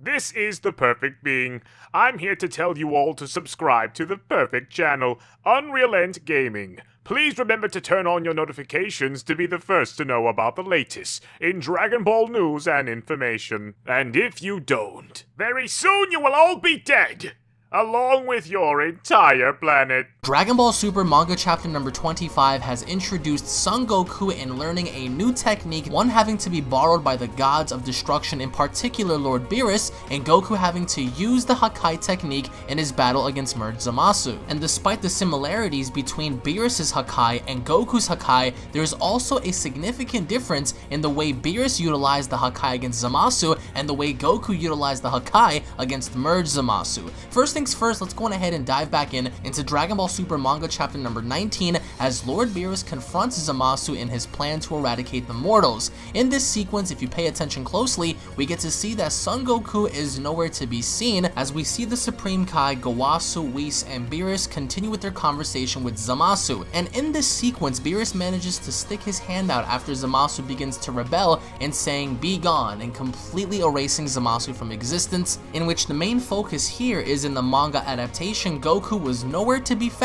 This is the Perfect Being. I'm here to tell you all to subscribe to the perfect channel, UnrealEntGaming. Please remember to turn on your notifications to be the first to know about the latest in Dragon Ball news and information. And if you don't, very soon you will all be dead, along with your entire planet. Dragon Ball Super Manga chapter number 25 has introduced Son Goku in learning a new technique, one having to be borrowed by the gods of destruction, in particular Lord Beerus, and Goku having to use the Hakai technique in his battle against Merge Zamasu. And despite the similarities between Beerus' Hakai and Goku's Hakai, there is also a significant difference in the way Beerus utilized the Hakai against Zamasu and the way Goku utilized the Hakai against Merge Zamasu. First things first, let's go ahead and dive back into Dragon Ball Super Manga chapter number 19 as Lord Beerus confronts Zamasu in his plan to eradicate the mortals. In this sequence, if you pay attention closely, we get to see that Son Goku is nowhere to be seen as we see the Supreme Kai, Gowasu, Whis, and Beerus continue with their conversation with Zamasu. And in this sequence, Beerus manages to stick his hand out after Zamasu begins to rebel and saying "be gone" and completely erasing Zamasu from existence, in which the main focus here is in the manga adaptation. Goku was nowhere to be found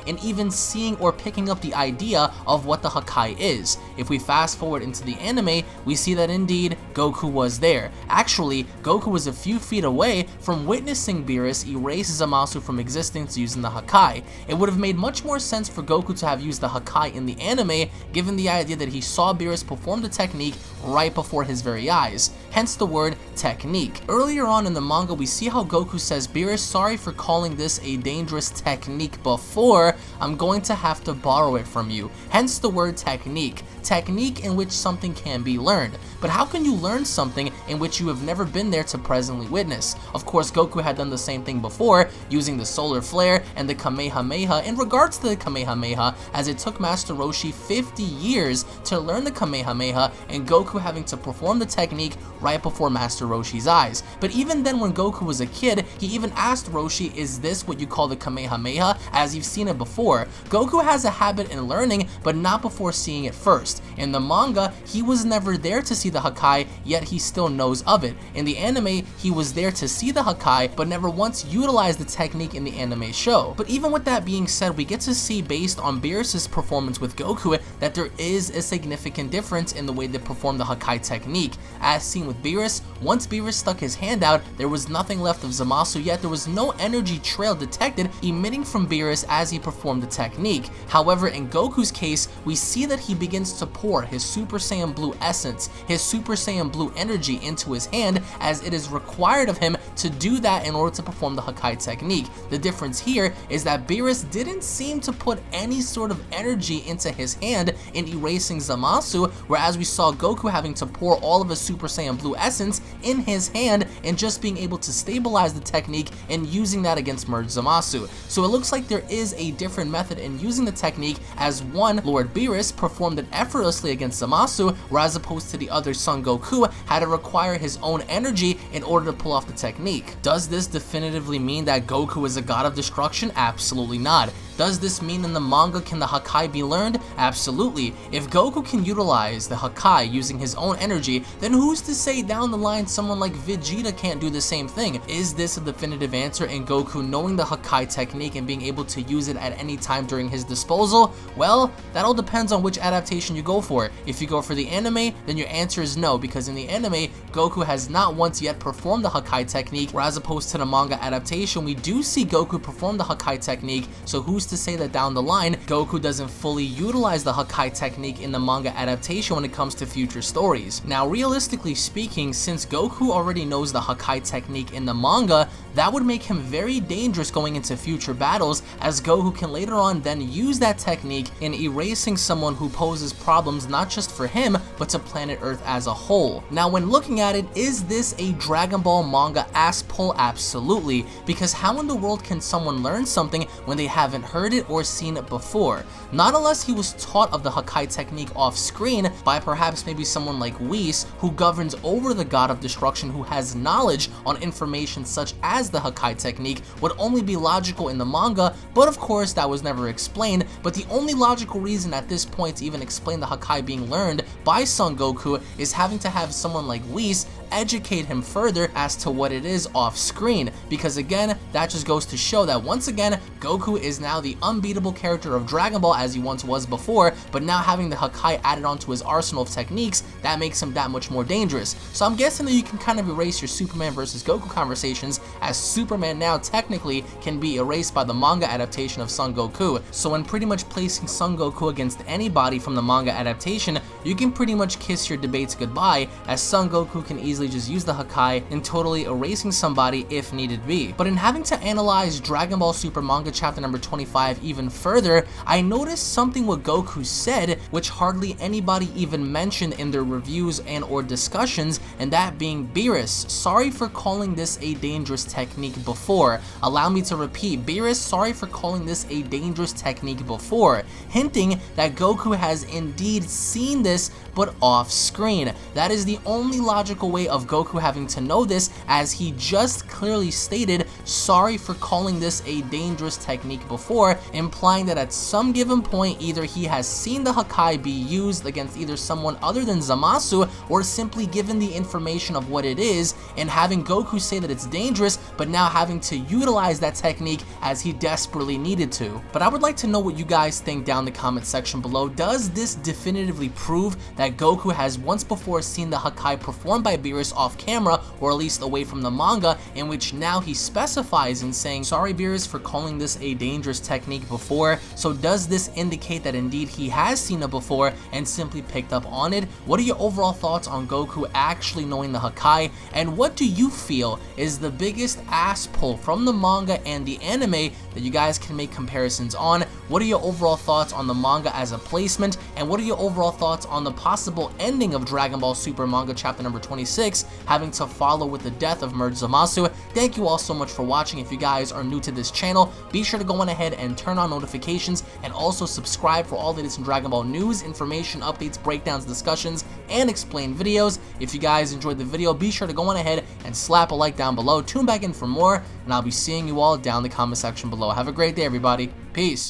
in even seeing or picking up the idea of what the Hakai is. If we fast forward into the anime, we see that indeed Goku was there. Actually, Goku was a few feet away from witnessing Beerus erase Zamasu from existence using the Hakai. It would have made much more sense for Goku to have used the Hakai in the anime, given the idea that he saw Beerus perform the technique right before his very eyes, hence the word technique. Earlier on in the manga, we see how Goku says, "Beerus, sorry for calling this a dangerous technique before, I'm going to have to borrow it from you," hence the word technique. Technique in which something can be learned. But how can you learn something in which you have never been there to presently witness? Of course, Goku had done the same thing before, using the solar flare and the Kamehameha. In regards to the Kamehameha, as it took Master Roshi 50 years to learn the Kamehameha, and Goku having to perform the technique right before Master Roshi's eyes. But even then, when Goku was a kid, he even asked Roshi, "Is this what you call the Kamehameha, as you've seen it before?" Goku has a habit in learning, but not before seeing it first. In the manga, he was never there to see the Hakai, yet he still knows of it. In the anime, he was there to see the Hakai, but never once utilized the technique in the anime show. But even with that being said, we get to see, based on Beerus' performance with Goku, that there is a significant difference in the way they perform the Hakai technique. As seen with Beerus, once Beerus stuck his hand out, there was nothing left of Zamasu, yet there was no energy trail detected emitting from Beerus as he performed the technique. However, in Goku's case, we see that he begins to pour his Super Saiyan Blue essence, his Super Saiyan Blue energy into his hand, as it is required of him to do that in order to perform the Hakai technique. The difference here is that Beerus didn't seem to put any sort of energy into his hand in erasing Zamasu, whereas we saw Goku having to pour all of his Super Saiyan Blue essence in his hand and just being able to stabilize the technique and using that against Merge Zamasu. So it looks like there is a different method in using the technique, as one, Lord Beerus, performed it effortlessly against Zamasu, whereas opposed to the other, Son Goku, had to require his own energy in order to pull off the technique. Does this definitively mean that Goku is a god of destruction? Absolutely not. Does this mean in the manga can the Hakai be learned? Absolutely. If Goku can utilize the Hakai using his own energy, then who's to say down the line someone like Vegito can't do the same thing? Is this a definitive answer in Goku knowing the Hakai technique and being able to use it at any time during his disposal? Well, that all depends on which adaptation you go for. If you go for the anime, then your answer is no, because in the anime, Goku has not once yet performed the Hakai technique, whereas opposed to the manga adaptation, we do see Goku perform the Hakai technique, so who's to say that down the line, Goku doesn't fully utilize the Hakai technique in the manga adaptation when it comes to future stories. Now, realistically speaking, since Goku already knows the Hakai technique in the manga, that would make him very dangerous going into future battles, as Goku can later on then use that technique in erasing someone who poses problems not just for him, but to planet Earth as a whole. Now, when looking at it, is this a Dragon Ball manga ass pull? Absolutely, because how in the world can someone learn something when they haven't heard it or seen it before? Not unless he was taught of the Hakai technique off screen by perhaps maybe someone like Whis, who governs over the god of destruction, who has knowledge on information such as the Hakai technique. Would only be logical in the manga, but of course that was never explained. But the only logical reason at this point to even explain the Hakai being learned by Son Goku is having to have someone like Whis educate him further as to what it is off screen, because again, that just goes to show that once again, Goku is now the unbeatable character of Dragon Ball as he once was before, but now having the Hakai added onto his arsenal of techniques, that makes him that much more dangerous. So I'm guessing that you can kind of erase your Superman versus Goku conversations, as Superman now technically can be erased by the manga adaptation of Son Goku. So when pretty much placing Son Goku against anybody from the manga adaptation, you can pretty much kiss your debates goodbye, as Son Goku can easily just use the Hakai in totally erasing somebody if needed be. But in having to analyze Dragon Ball Super manga chapter number 25 even further, I noticed something what Goku said which hardly anybody even mentioned in their reviews and or discussions, and that being, Beerus, sorry for calling this a dangerous technique before. Allow me to repeat, Beerus, sorry for calling this a dangerous technique before, hinting that Goku has indeed seen this, but off screen. That is the only logical way of Goku having to know this, as he just clearly stated, sorry for calling this a dangerous technique before, implying that at some given point, either he has seen the Hakai be used against either someone other than Zamasu, or simply given the information of what it is, and having Goku say that it's dangerous, but now having to utilize that technique as he desperately needed to. But I would like to know what you guys think down in the comment section below. Does this definitively prove that Goku has once before seen the Hakai performed by Beerus off camera, or at least away from the manga, in which now he specifies in saying, sorry Beerus for calling this a dangerous technique before? So does this indicate that indeed he has seen it before and simply picked up on it? What are your overall thoughts on Goku actually knowing the Hakai, and what do you feel is the biggest ass pull from the manga and the anime that you guys can make comparisons on? What are your overall thoughts on the manga as a placement, and what are your overall thoughts on the possible ending of Dragon Ball Super manga chapter number 26 having to follow with the death of Merge Zamasu? Thank you all so much for watching. If you guys are new to this channel, be sure to go on ahead and turn on notifications, and also subscribe for all the latest in Dragon Ball news, information, updates, breakdowns, discussions, and explained videos. If you guys enjoyed the video, be sure to go on ahead and slap a like down below. Tune back in for more, and I'll be seeing you all down in the comment section below. Have a great day, everybody. Peace.